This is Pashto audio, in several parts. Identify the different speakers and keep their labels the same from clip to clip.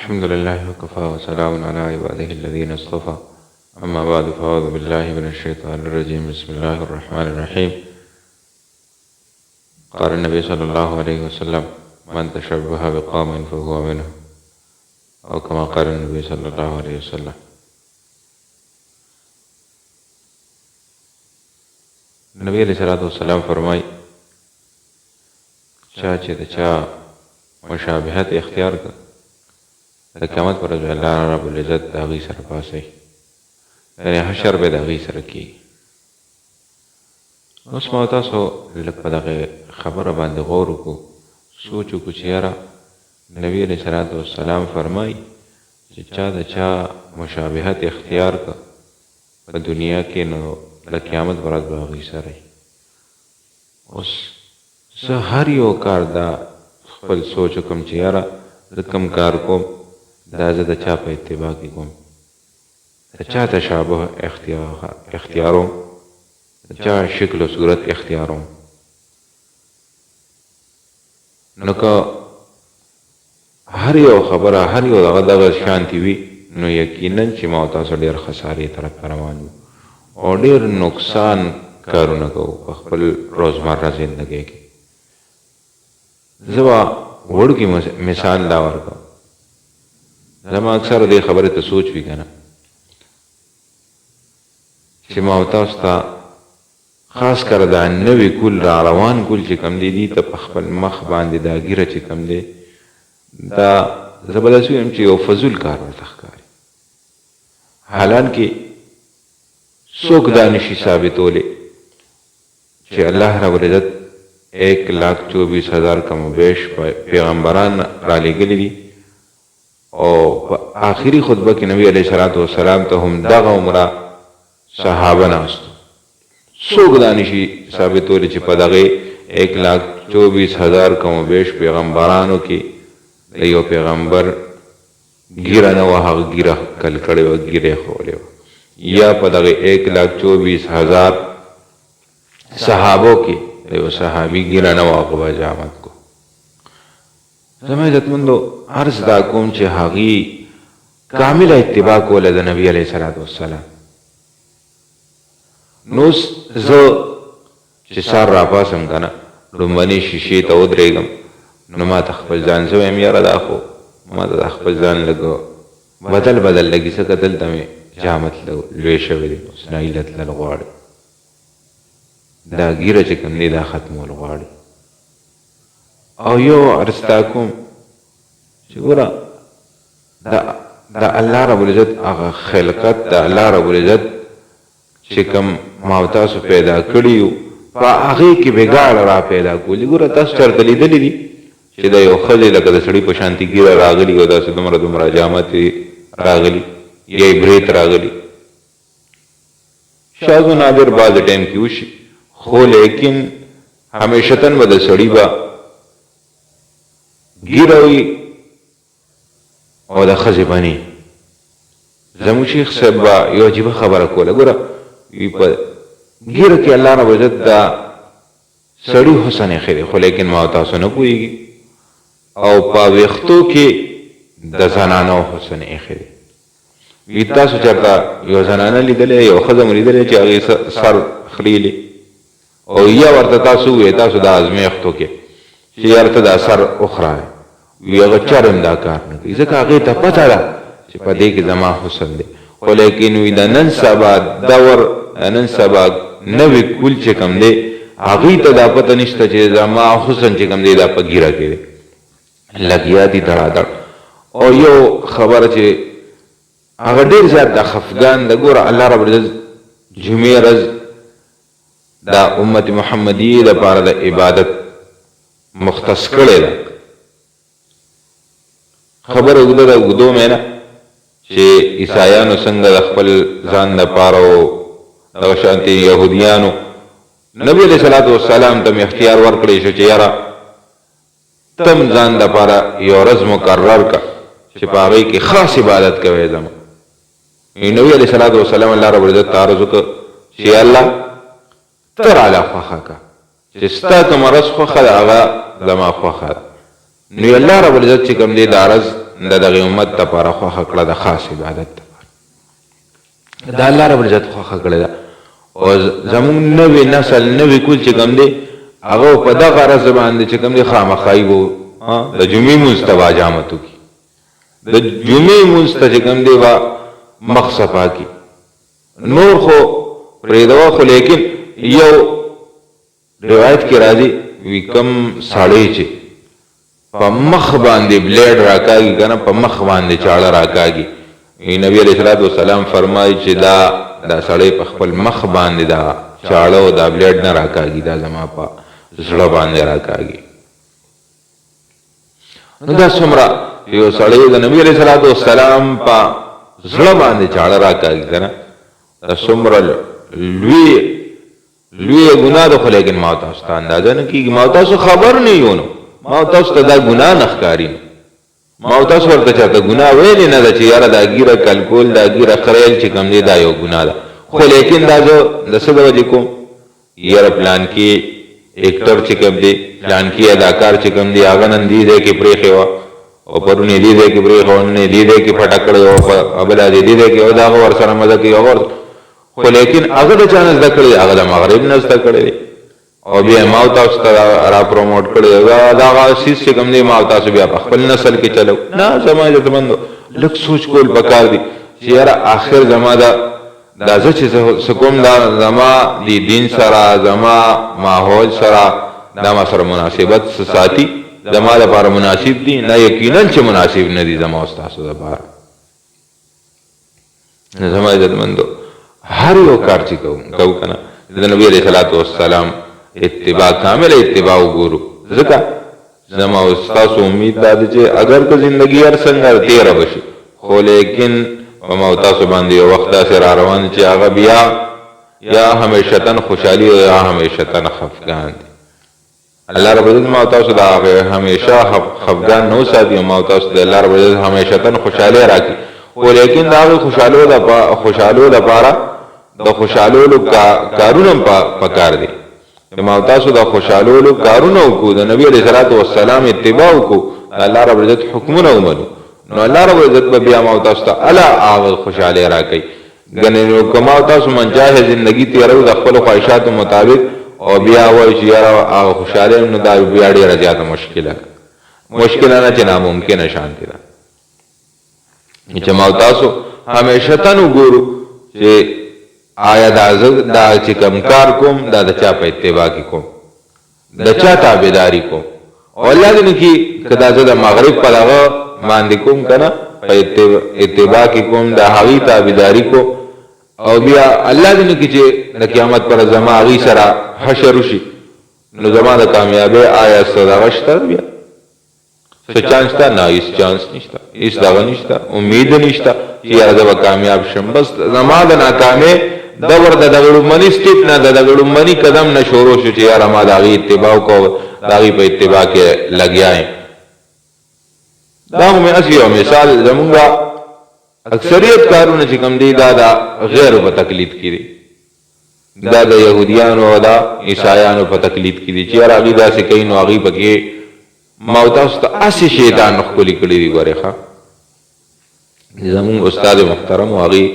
Speaker 1: الحمد لله وكفى وسلام على عباده الذين اصطفى. أما بعد فأعوذ بالله من الشيطان الرجيم. بسم الله الرحمن الرحيم. قال النبي صلى الله عليه وسلم: من تشبه بقوم فهو منهم، أو كما قال النبي صلى الله عليه وسلم. نبی علیہ الصلوۃ والسلام فرمائی چا چې د چا مشابهت اختیار کړ د قیامت پر ورځ الله رب العزت د هغوی سره پاڅوي، یعنې حشر به د هغوی سره کېږي. اوس ما تاسو لږ په دغه خبره باندې غور وکړو، سوچ وکړو چې یاره نبي علیه الصلوۃ والسلام فرمایي چې چا د چا مشابهت اختیار کړ په دنیا کې نو د قیامت پر ورځ به هغوی سره وي. اوس زه هر یو کار دا خپل سوچ وکړم چې یاره زه کوم کار کوم دا زه د چا په اتباع کې کوم، د چا تشابه اختیاروم، د چا شکل و صورت اختیاروم. نو که هر یو خبره هر یو دغه شانتي وي نو یقینا چې ما او تاسو ډېر خسارې طرف ته روان یو او ډېر نقصان کارونه کوو په خپل روزمره زندګۍ کې. زه به وړوکی مثال دا ورکړم. زما اکثر دې خبرې ته سوچ وي که نه چې ما او تاسو ته خاص کر دا نوي کول را روان کول چې کوم دی دي ته په خپل مخ باندې دا ګیره چې کوم دی دا زه به داسې ویم چې یو فضول کار ورته ښکاري، حالانکې څوک دا نشي ثابتولی چې الله رب العزت 1,24,000 کم و بیش پیغمبران را لېږلي دي او په آخري خطبه کې نبی علیه الصلوۃ والسلام ته هم دغه عمره صحابه ناستو. څوک دا نشي ثابتولی چې په دغې 1,24,000 کم و بیش پیغمبرانو کې د یو پیغمبر ګیره نه وه، هغه ګیره کل کړې وه، ګیره یې ښولې وه، یا په دغه 1,24,000 صحابو کې د یو صحابي ګیره نه وه، هغه به حجامت کو. زما عزتمندو عرض دا کوم چې هغوی کامله اتباع کوله د نبي علیه الصلوۃ والسلام. نو اوس زه چې سهار راپاڅم که نه لومبنۍ شیشې ته ودرېږم نو ما ته خپل ځان زه وایم یاره دا خو ما ته د خپل ځان لږ بدل لګي، ځکه دلته مې جامت لوی شوی دی، اوس نایله تلل غواړي، دا ګیره چې کوم دی دا ختمول غواړي. او یو عرض تا کوم چې ګوره د الله رب العزت هغه خلقت د الله رب العزت چې کوم ما او تاسو پیدا کړي یو په هغې کې بېګاړه را پیدا کولي. ګوره تاسو چېرته لیدلي دي چې د یو ښځې لکه د سړي په شانتي ګیره راغلي او داسې دومره جامت راغلي یا یې برېت راغلي؟ شاید و نادر بعض ټایم کې وشي، خو لیکن همیشتن به د سړي به ګیره وي او د ښځې به نه. زموږ شیخ صاحب به یو عجیبه خبره کوله، ګوره په ګیره کې الله رب عزت دا سړي حسن ایښی دی، خو لیکن ما تاسو نه پوهېږي، او په ویښتو کې د زنانو حسن ایښی دی. وي تاسو چېرته یو زنانه لیدلې، یو ښځه مو لیدلې چې هغې سر خلیلې او یا ورته تاسو ووایئ تاسو د ازمېښتو کې چې یاره ته دا سر وخرایې، وي هغه چرم دا کار نه کوي، ځکه هغې ته پته ده چې په دې کې زما حسن دی. خو لیکن وي د نن سبا دور د نن سبا نوي کول چې کوم دی هغوی ته دا پته نشته چې زما حسن چې کوم دی دا په ګیره کې دی، لګیا دي دړاډړ. او یو خبره چې هغه ډېر زیات د خفګان د ګوره الله رب العزت جمعې ورځ د امت محمدیې دپاره د عبادت مختص کړې ده. خبره اوږده ده، اوږدو مې نه چې عیسایانو څنګه د خپل ځان دپاره او دغه شانتې یهودیانو نبي علیه الصلوۃ والسلام ته مې اختیار ورکړی شو چې یاره تم ځان دپاره یو ورځ مقرر کړه چې په هغې کې خاص عبادت کوی زما. نبي علیه الصلوۃ والسلام الله رب العزت ته عرض وکړه چې الله ته راله خوښه کړه چې ستا کومه ورځ خوښه ده هغه زما خوښه ده. نو الله رب العزت چې کوم دی دا ورځ د دغه امت لپاره خوښه کړه د خاص عبادت لپاره. دا الله رب العزت خوښه کړې ده. او زمونږ نوی نسل نوی کول چې کوم دی هغه په دغه غرض باندې چې کوم دی خامخایي به د جمعې لمونځ ته به حجامت وکړي، د جمعې لمونځ ته چې کوم دی به مخ صفا کړي. نور خو پرېږدوه، خو لیکن یو روایت کې راځي وي کوم سړی چې په مخ باندې بلیډ راکاږي که نه، په مخ باندې چاړه راکاږي، نبي علیه الصلاة والسلام فرمایي چې دا سړی په خپل مخ باندې دا چاړه او دا بلیډ نه راکاږي، دا زما په زړه باندې راکاږي. نو دا څومره یو سړی د نبي علیه الصلاة والسلام په زړه باندې چاړه راکاږي که نه، دا څومره لوی ګناه ده. خو لیکن ما تاسو ته اندازه نه کېږي، ما تاسو خبر نه یو، نو ما تاسو ته دا ګناه نه ښکاري، ما تاسو ورته چاته ګناه ویلې نه ده چې یاره دا ګیره کلکول دا ګیره خریل چې کوم دی دا یو ګناه ده. خو لیکن دا زه د څه د وجې کوم، یاره پلان کې ایکټر چې کوم دی، پلان کې اداکار چې کوم دی هغه نن دې ځای کې پرېښې وه او پرون یې دې ځای کې پرېښه وه، نن یې دې ځای کې پټه کړې وه، بله دې دې ځای کې د هغه ورسره مزه کوي هغه. خو لیکن هغه د چا نه زده کړی، هغه د مغرب نه زده کړی دی او بیا ما تاسو ته را پروموټ کړی دغه څیز چې کوم دی ما تاسو بیا په خپل نسل کې چلو. نه زما عزتمندو لږ سوچ کول پکار دی چې یاره آخر زما دا زه چې څه کوم دا زما د دین سره زما ماحول سره دا ما سره مناسبت ساتي، زما لپاره مناسب دي، نه یقینا چې مناسب نه دي زما او ستاسو لپاره. زما عزتمندو هر یو کار چې کوو که نه د نبي علیه الصلاة والسلام اتباع کامل اتباع وګورو. ځکه زما او ستاسو امید دا دی چې اگر که زندګي هر څنګه تېره بشي، خو لیکن په ما او تاسو باندې یو وخت داسې را روان چې هغه بیا یا همیشتن خوشحالي او یا همیشتن خفګان دی. الله رب العزت ما او تاسو د هغې همیشه خفګان نه وساتي او ما او تاسو د الله رب العزت همیشتن خوشحالي راکړي. خو لیکن د هغې خوشحالو لپاره د خوشحالولو کارونه پکار دي. ما او تاسو د خوشحالولو کارونه وکړو، د نبي علیه الصلاة والسلام اتباع وکړو، د الله رب العزت حکمونه ومنو، نو الله رب العزت به بیا ما او تاسو ته الا هغه خوشحالي راکوي. ګنې نو که ما او تاسو منجاهه زندګي تېروو د خپلو خواهشاتو مطابق او بیا وایو چې یاره هغه خوشحالي نو دا بیا ډېره زیاته مشکله نه چې ناممکنه شانتې ده. چې ما او تاسو همیشتن وګورو چې آیا دا چې کم کار کوم دا د چا په اتباع کې کوم، د چا تابعداري کوم. او الله دې نه کړي که دا زه د مغرب په دغه باندې کوم که نه په اتباع کې کوم، د هغې تابعداري کوم، او بیا الله دې نه کړي چې د قیامت پر زما هغې سره حشر وشي، نو زما د کامیابۍ آیا څه دغه شته بیا څه چانس شته؟ نه، هېڅ چانس نشته، هېڅ دغه نشته، امید نشته چې یاره زه به کامیاب شم. بس زما د ناکامۍ دور د دغه لومړني سټیپ نه د دغه لومړني قدم نه شروع شو چې یاره ما د هغې اتباع وکړو، د هغې په اتباع کې لګیا یم. دا خو مې هسې یو مثال، زمونږ اکثریت کارونه چې کوم دی دا د غیرو په تقلید کې دي، دا د یهودیانو او د عیسایانو په تقلید کې دي چې یاره هغې داسې کوي نو هغې پکې ما او تاسو ته هسې شیطان ښکلي کړي دي. ګورې ښه زمونږ استاد محترم و هغې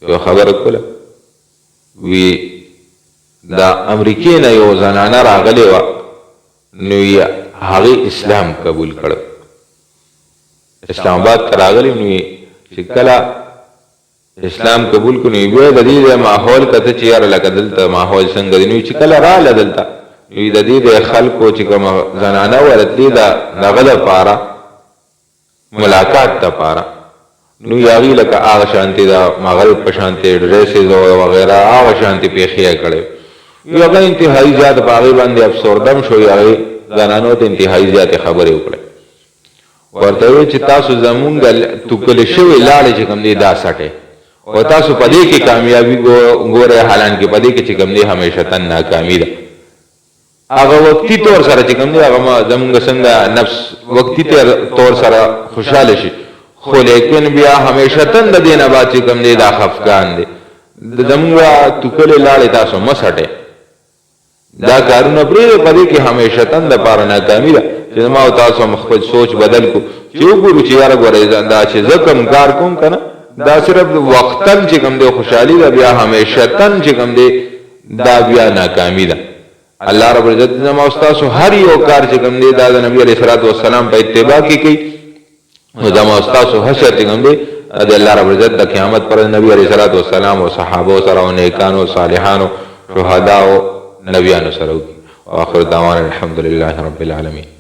Speaker 1: یو خبره کوله، وی دا امریکې نه یو زنانه راغلې وه، نو هغې اسلام قبول کړو، اسلام آباد ته راغلې، نو چې کله اسلام قبول کړو نو بیا د دې د ماحول کته چې یاره لکه دلته ماحول څنګه دی، نو چې کله راغله دلته نو د دې د خلکو چې کومه زنانه ورتلې د دغه دپاره ملاقات دپاره، نو هغې لکه هغه شانتې د مغرب په شانتې ډریسز وغیره هغه شانتې پیښې یې کړی. هغه انتهایي زیات په هغې باندې افسردم شو، هغې زنانو ته انتهایي زیاتې خبرې وکړې، ورته ویې چې تاسو زمونږ توکلې شوې لاړې چې کوم دی دا سټې او تاسو په دې کې کامیابي ګورئ، حالانکې په دې کې چې کوم دی همیشتن ناکامي ده. هغه وقتي طور سره چې کوم دی هغه زمونږ څنګه نفس وقتي طور سره خوشحاله شي، خو لیکن بیا همیشتن د دې نه بعد چې کوم دی دا خفګان دی. زمونږ توکلې لاړې تاسو مه سټئ، دا کارونه پرېږدئ، په دې کې همیشتن دپاره ناکامي ده. چې زما او تاسو خپل سوچ بدل کړو چې وګورو چې یاره ګورې دا چې زه کوم کار کوم که نه دا صرف وقتاً چې کوم دی خوشحالي ده، بیا همیشتاً چې کوم دی دا بیا ناکامي ده. الله رب العزت زما او ستاسو هر یو کار چې کوم دی دا د نبي علیه الصلاۃ والسلام په اتباع کې کوي، نو زما او ستاسو حشر چې کوم دی د الله رب العزت د قیامت پر نبی علیه الصلاۃ والسلام او صحابه سره او نیکانو او صالحانو شهدا او نبیانو سره وکړي. واخر دعوانا الحمد لله رب العالمین.